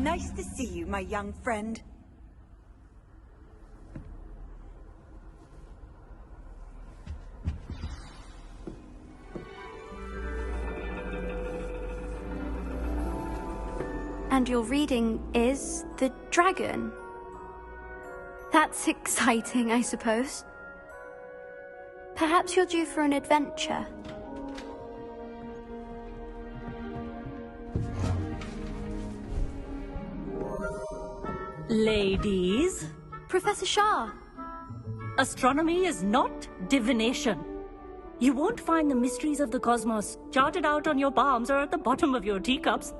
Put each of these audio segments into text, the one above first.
Nice to see you, my young friend. And your reading is the dragon. That's exciting, I suppose. Perhaps you're due for an adventure. Ladies, Professor Shah. astronomy is not divination. You won't find the mysteries of the cosmos charted out on your palms or at the bottom of your teacups.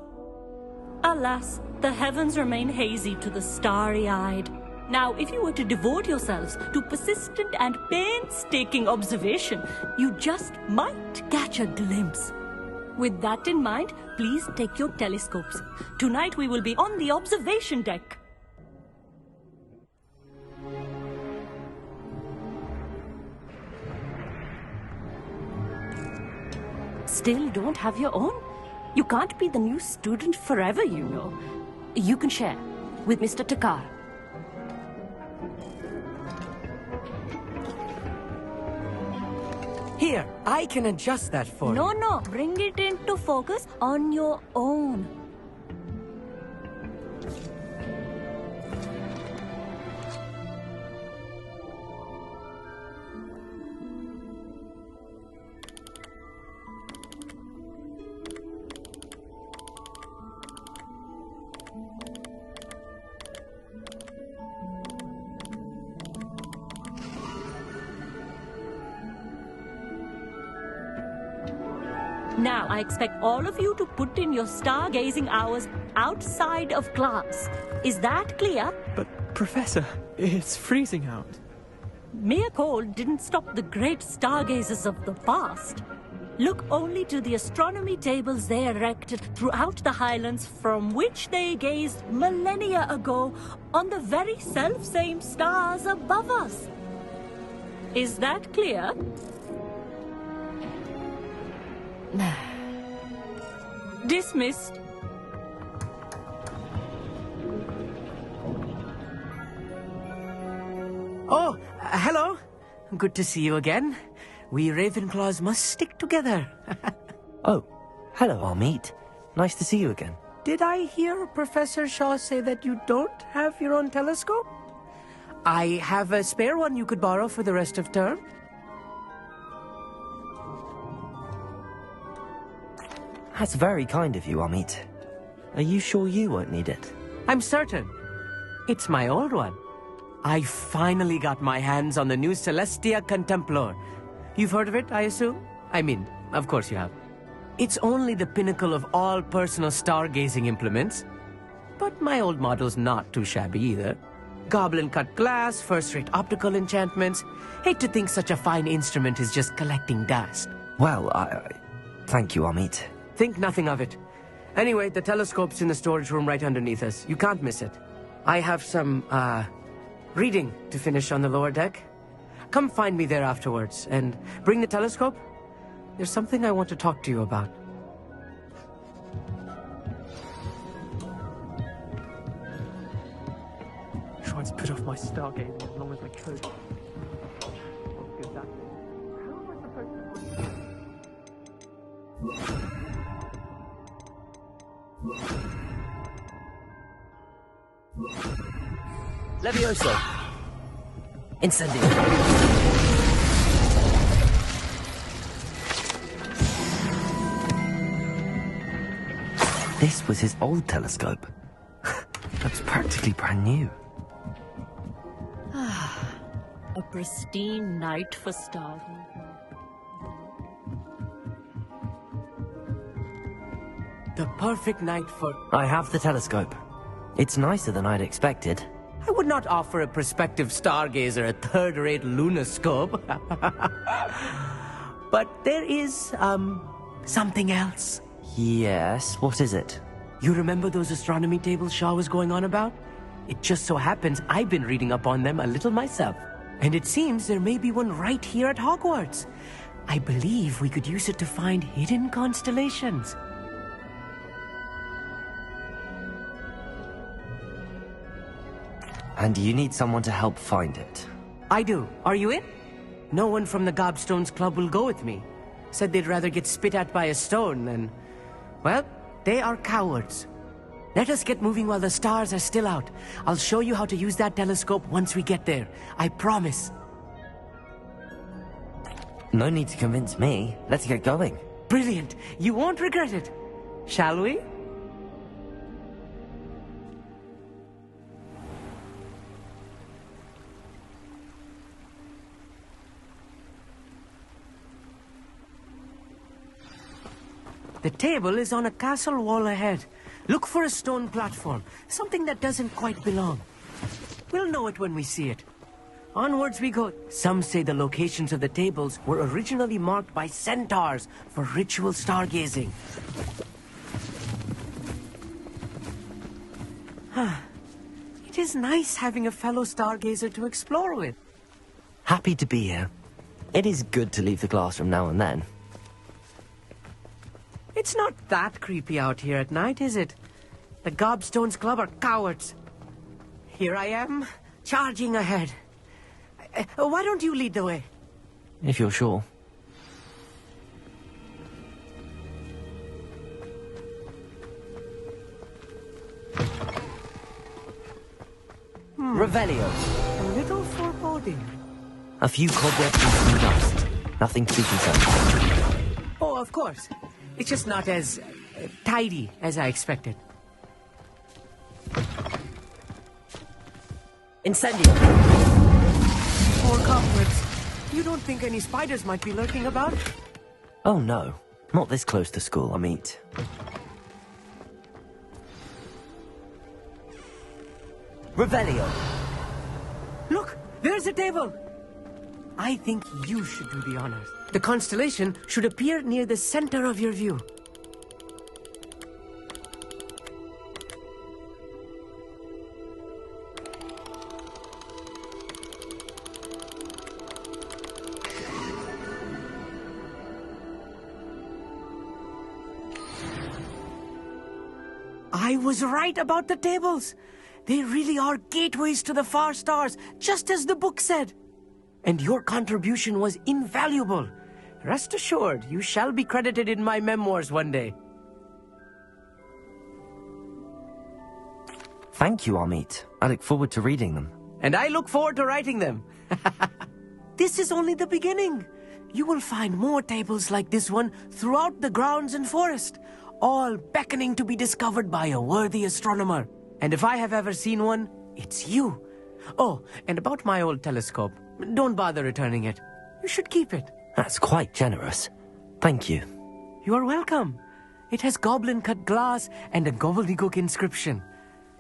Alas, the heavens remain hazy to the starry-eyed. Now, if you were to devote yourselves to persistent and painstaking observation, you just might catch a glimpse. With that in mind, please take your telescopes. Tonight we will be on the observation deck. Still don't have your own? You can't be the new student forever, you know. You can share with Mr. Takar. Here, I can adjust that for you. No, bring it into focus on your own. Now, I expect all of you to put in your stargazing hours outside of class. Is that clear? But, Professor, it's freezing out. Mere cold didn't stop the great stargazers of the past. Look only to the astronomy tables they erected throughout the highlands from which they gazed millennia ago on the very self-same stars above us. Is that clear? Dismissed. Oh, hello. Good to see you again. We Ravenclaws must stick together. Oh, hello, Amit. Nice to see you again. Did I hear Professor Shaw say that you don't have your own telescope? I have a spare one you could borrow for the rest of term. That's very kind of you, Amit. Are you sure you won't need it? I'm certain. It's my old one. I finally got my hands on the new Celestia Contemplar. You've heard of it, I assume? I mean, of course you have. It's only the pinnacle of all personal stargazing implements. But my old model's not too shabby either. Goblin-cut glass, first-rate optical enchantments. Hate to think such a fine instrument is just collecting dust. Well, thank you, Amit. Think nothing of it. Anyway, the telescope's in the storage room right underneath us. You can't miss it. I have some, reading to finish on the lower deck. Come find me there afterwards, and bring the telescope. There's something I want to talk to you about. Trying to put off my stargazing as long as I could. What good that is. How am I supposed to... Levioso! Incendio! This was his old telescope. Looks practically brand new. A pristine night for stargazing. The perfect night for... I have the telescope. It's nicer than I'd expected. I would not offer a prospective stargazer a third-rate lunoscope. But there is, something else. Yes, what is it? You remember those astronomy tables Shaw was going on about? It just so happens I've been reading up on them a little myself. And it seems there may be one right here at Hogwarts. I believe we could use it to find hidden constellations. and you need someone to help find it. I do. Are you in? No one from the Gobstones Club will go with me. Said they'd rather get spit at by a stone than... Well, they are cowards. Let us get moving while the stars are still out. I'll show you how to use that telescope once we get there. I promise. No need to convince me. Let's get going. Brilliant. You won't regret it. Shall we? The table is on a castle wall ahead. Look for a stone platform, something that doesn't quite belong. We'll know it when we see it. Onwards we go. Some say the locations of the tables were originally marked by centaurs for ritual stargazing. It is nice having a fellow stargazer to explore with. Happy to be here. It is good to leave the classroom now and then. It's not that creepy out here at night, is it? The Gobstones Club are cowards. Here I am, charging ahead. Why don't you lead the way? If you're sure. Revelio. A little foreboding. A few cobwebs and some dust. Nothing to be concerned about. Oh, of course. It's just not as tidy as I expected. Incendio! Poor cobwebs. You don't think any spiders might be lurking about? Oh no, not this close to school, Amit. Revelio! Look, there's a table. I think you should do the honors. The constellation should appear near the center of your view. I was right about the tables. They really are gateways to the far stars, just as the book said. And your contribution was invaluable. Rest assured, you shall be credited in my memoirs one day. Thank you, Amit. I look forward to reading them. And I look forward to writing them. This is only the beginning. You will find more tables like this one throughout the grounds and forest, all beckoning to be discovered by a worthy astronomer. And if I have ever seen one, it's you. Oh, and about my old telescope, don't bother returning it. You should keep it. That's quite generous. Thank you. You are welcome. It has goblin-cut glass and a gobbledygook inscription.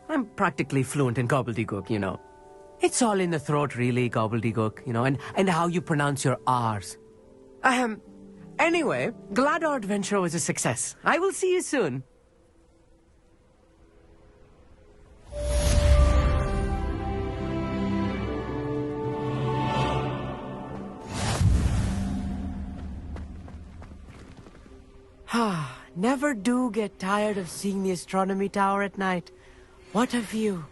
I'm practically fluent in gobbledygook, you know. It's all in the throat, really, gobbledygook, you know, and how you pronounce your R's. Anyway, glad our adventure was a success. I will see you soon. Never do get tired of seeing the astronomy tower at night. What a view.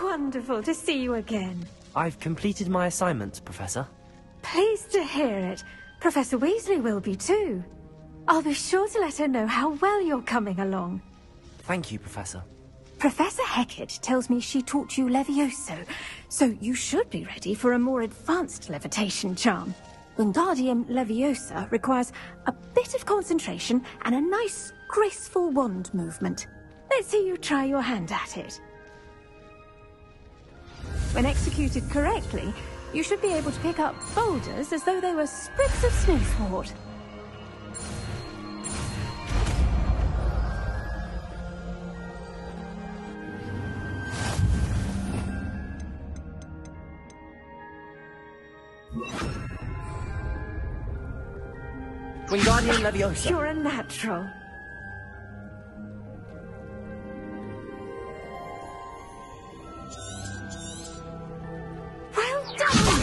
Wonderful to see you again. I've completed my assignment, Professor. Pleased to hear it. Professor Weasley will be too. I'll be sure to let her know how well you're coming along. Thank you, Professor. Professor Hecat tells me she taught you Levioso, so you should be ready for a more advanced levitation charm. Wingardium Leviosa requires a bit of concentration and a nice, graceful wand movement. Let's see you try your hand at it. When executed correctly, you should be able to pick up boulders as though they were sprigs of snowfort. Wingardium Leviosa. You're a natural. Well done!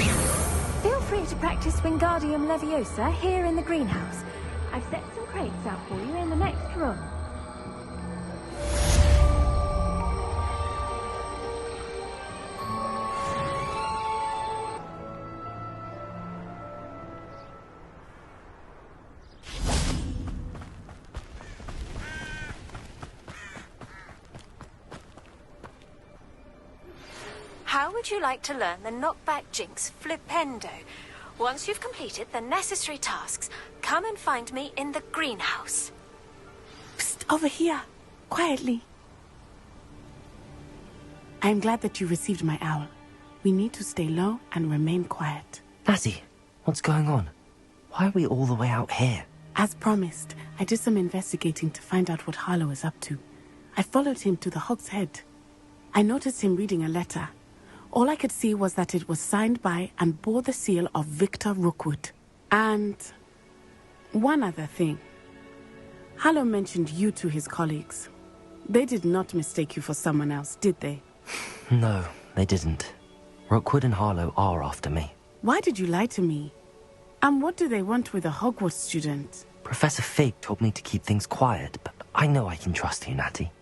Feel free to practice Wingardium Leviosa here in the greenhouse. I've set some crates out for you in the next room. How would you like to learn the knockback jinx flipendo? Once you've completed the necessary tasks, come and find me in the greenhouse. Psst, over here. Quietly. I'm glad that you received my owl. We need to stay low and remain quiet. Natty, what's going on? Why are we all the way out here? As promised, I did some investigating to find out what Harlow is up to. I followed him to the Hog's Head. I noticed him reading a letter. All I could see was that it was signed by and bore the seal of Victor Rookwood. And one other thing. Harlow mentioned you to his colleagues. They did not mistake you for someone else, did they? No, they didn't. Rookwood and Harlow are after me. Why did you lie to me? And what do they want with a Hogwarts student? Professor Fig told me to keep things quiet, but I know I can trust you, Natty.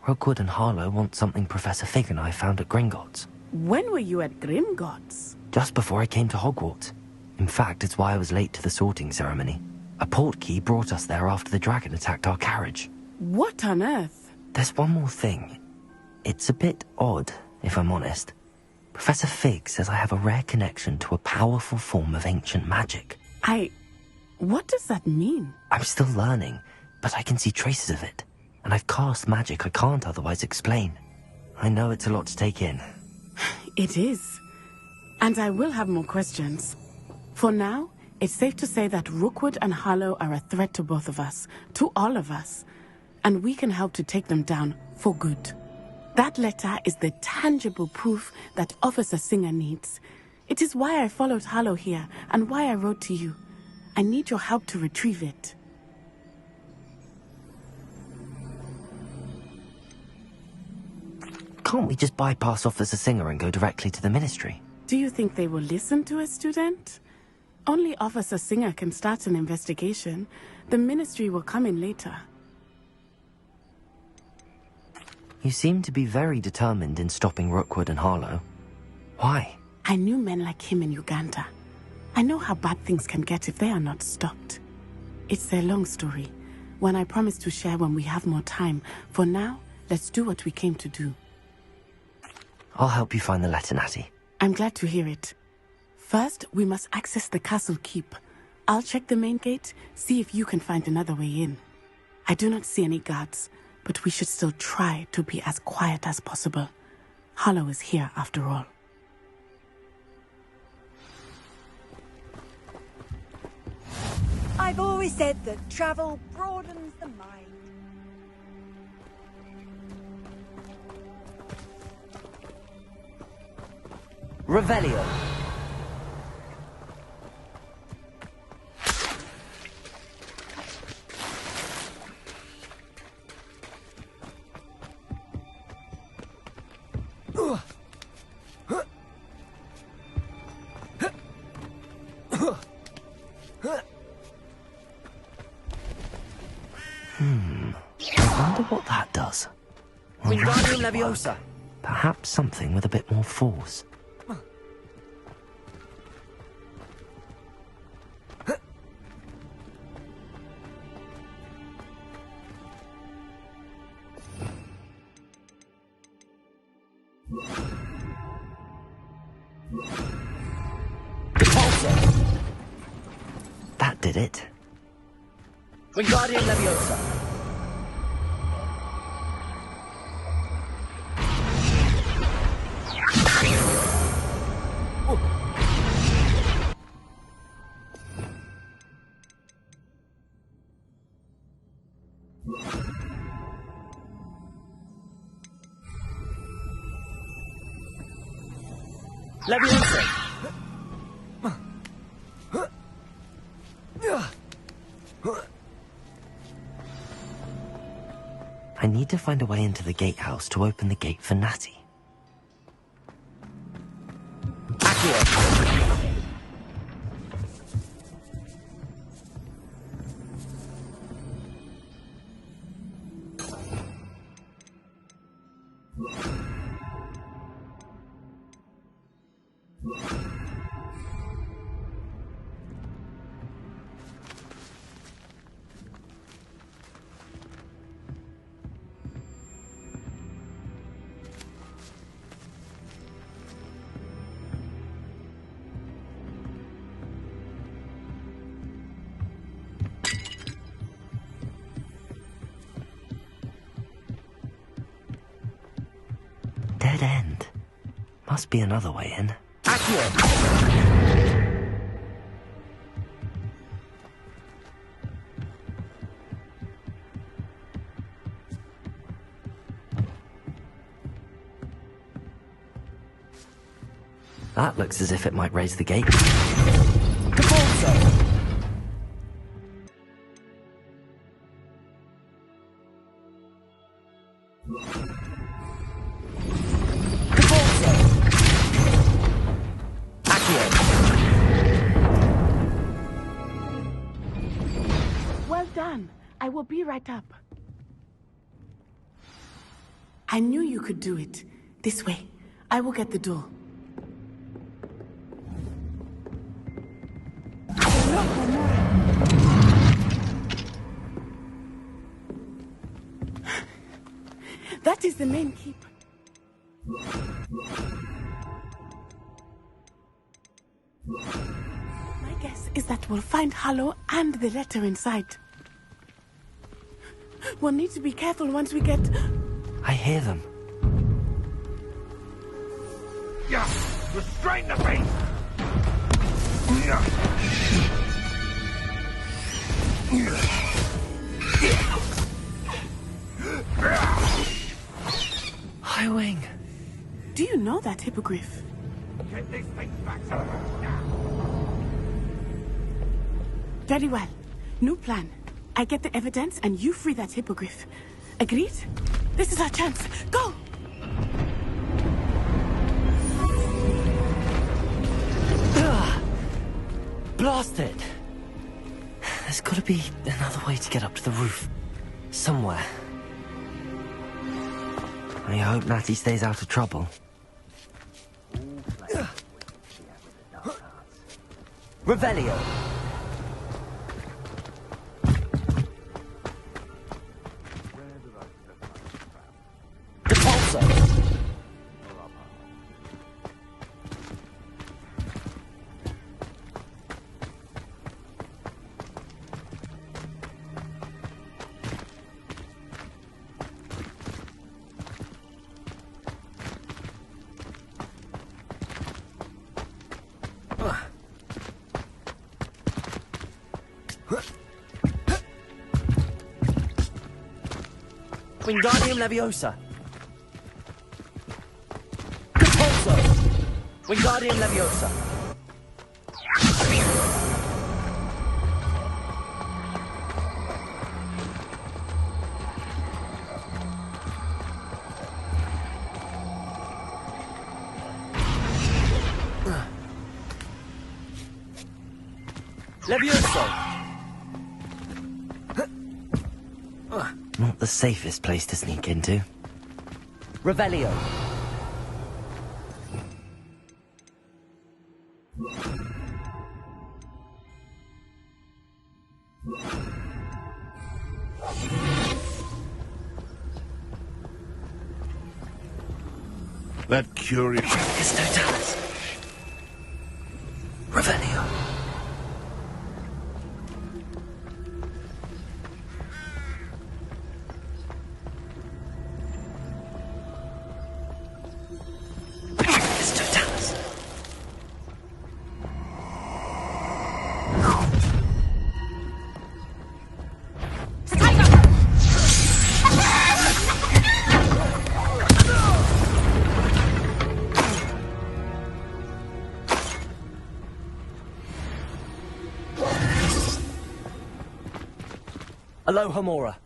Rookwood and Harlow want something Professor Fig and I found at Gringotts. When were you at Gringotts? Just before I came to Hogwarts. In fact, it's why I was late to the sorting ceremony. A portkey brought us there after the dragon attacked our carriage. What on earth? There's one more thing. It's a bit odd, if I'm honest. Professor Fig says I have a rare connection to a powerful form of ancient magic. What does that mean? I'm still learning, but I can see traces of it. And I've cast magic I can't otherwise explain. I know it's a lot to take in. It is. And I will have more questions. For now, it's safe to say that Rookwood and Harlow are a threat to both of us, to all of us. And we can help to take them down for good. That letter is the tangible proof that Officer Singer needs. It is why I followed Harlow here and why I wrote to you. I need your help to retrieve it. Can't we just bypass Officer Singer and go directly to the Ministry? Do you think they will listen to a student? Only Officer Singer can start an investigation. The Ministry will come in later. You seem to be very determined in stopping Rookwood and Harlow. Why? I knew men like him in Uganda. I know how bad things can get if they are not stopped. It's a long story, one I promise to share when we have more time. For now, let's do what we came to do. I'll help you find the letter, Natty. I'm glad to hear it. First, we must access the castle keep. I'll check the main gate, see if you can find another way in. I do not see any guards, but we should still try to be as quiet as possible. Harlow is here after all. I've always said that travel broadens the mind. Revelio. I wonder what that does. Wingardium Leviosa. Perhaps something with a bit more force. That did it. Wingardium Leviosa. Leviosa. I need to find a way into the gatehouse to open the gate for Natty. Dead end. Must be another way in. That looks as if it might raise the gate. Well done. I will be right up. I knew you could do it. This way. I will get the door. That is the main keep. My guess is that we'll find Hollow and the letter inside. We'll need to be careful once we get... I hear them. Yeah! Restrain the beast! Highwing. Do you know that hippogriff? Get this thing back to now! Very well. New plan. I get the evidence and you free that hippogriff. Agreed? This is our chance. Go! Blasted! There's gotta be another way to get up to the roof. Somewhere. I hope Natty stays out of trouble. Revelio! Wingardium Leviosa. Capulso. Wingardium Leviosa. Levioso. Not the safest place to sneak into. Revelio. That curious... It's no Dallas. Revelio. Aloha Mora.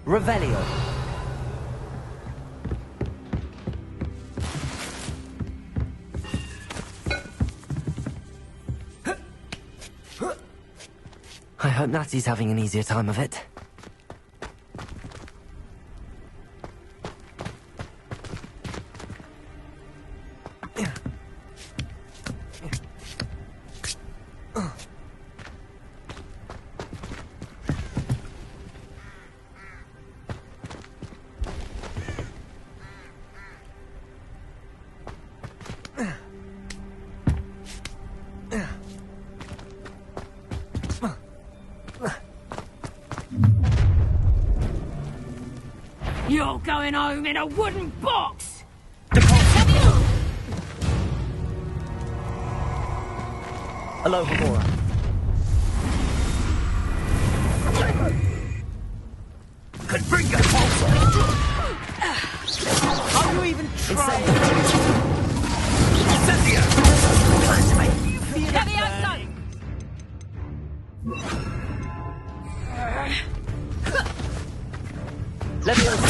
Revelio. I hope Natty's having an easier time of it. You're going home in a wooden box! Aloha Mora. Could bring you closer! How you even try? Incendia! Levioso! Leviosa.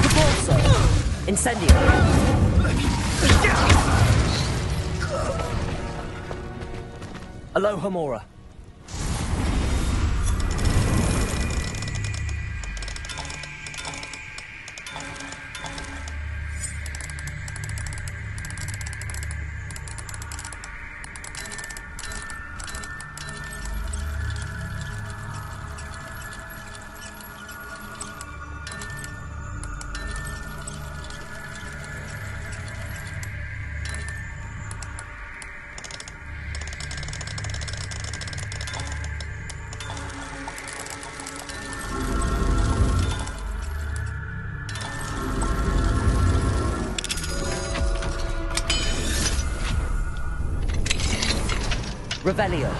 Caporso. Incendio. Aloha Mora. Revelio.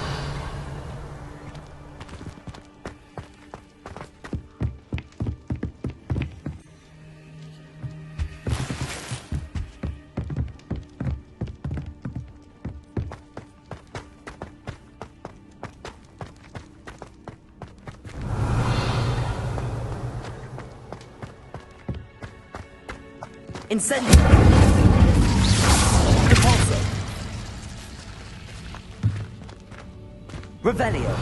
Incendio. Repulso. Revelio.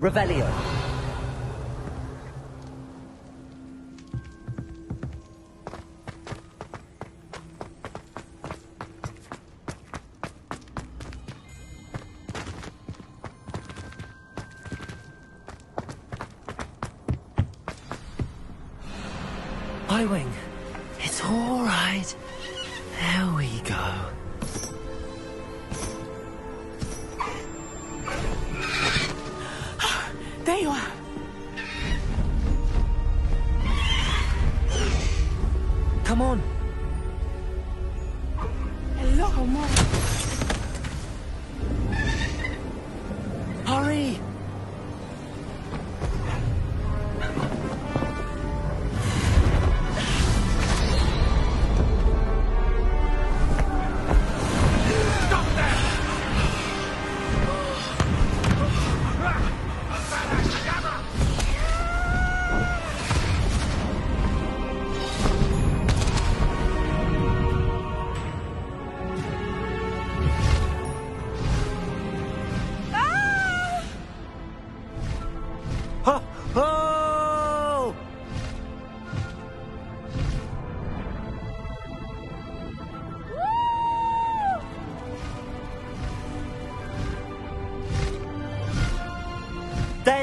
Revelio. I-Wing, it's all right. There we go. There you are. Come on. Hello, Mom. Hurry.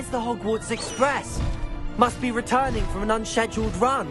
Where's the Hogwarts Express? Must be returning from an unscheduled run.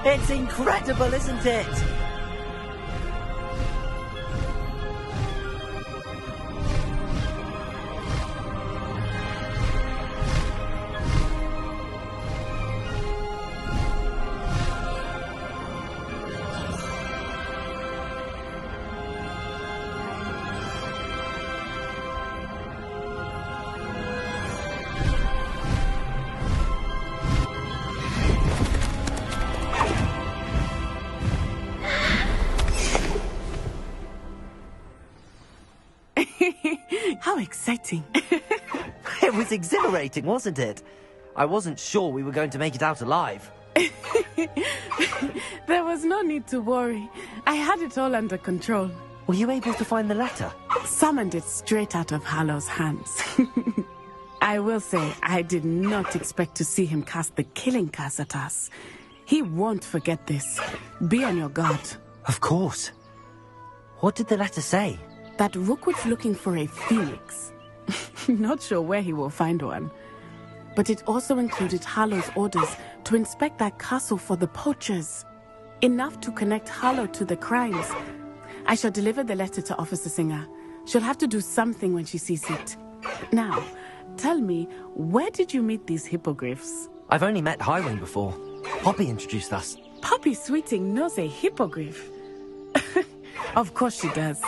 It's incredible, isn't it? How exciting. It was exhilarating, wasn't it? I wasn't sure we were going to make it out alive. There was no need to worry. I had it all under control. Were you able to find the letter? Summoned it straight out of Hallow's hands. I will say, I did not expect to see him cast the killing curse at us. He won't forget this. Be on your guard. Of course. What did the letter say? That Rookwood's looking for a phoenix. Not sure where he will find one. But it also included Hallow's orders to inspect that castle for the poachers. Enough to connect Hallow to the crimes. I shall deliver the letter to Officer Singer. She'll have to do something when she sees it. Now, tell me, where did you meet these hippogriffs? I've only met Highwing before. Poppy introduced us. Poppy Sweeting knows a hippogriff. Of course she does.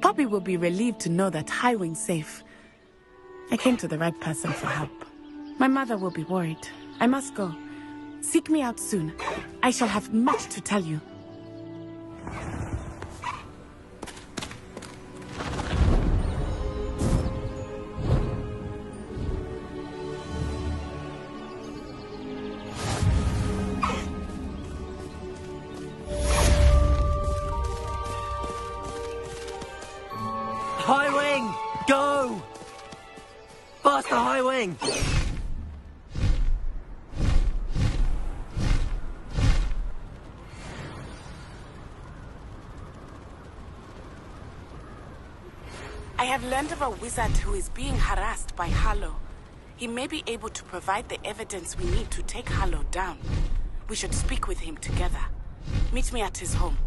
Poppy will be relieved to know that Highwing's safe. I came to the right person for help. My mother will be worried. I must go. Seek me out soon. I shall have much to tell you. Highwing! Go! Faster, Highwing! I have learned of a wizard who is being harassed by Hallow. He may be able to provide the evidence we need to take Hallow down. We should speak with him together. Meet me at his home.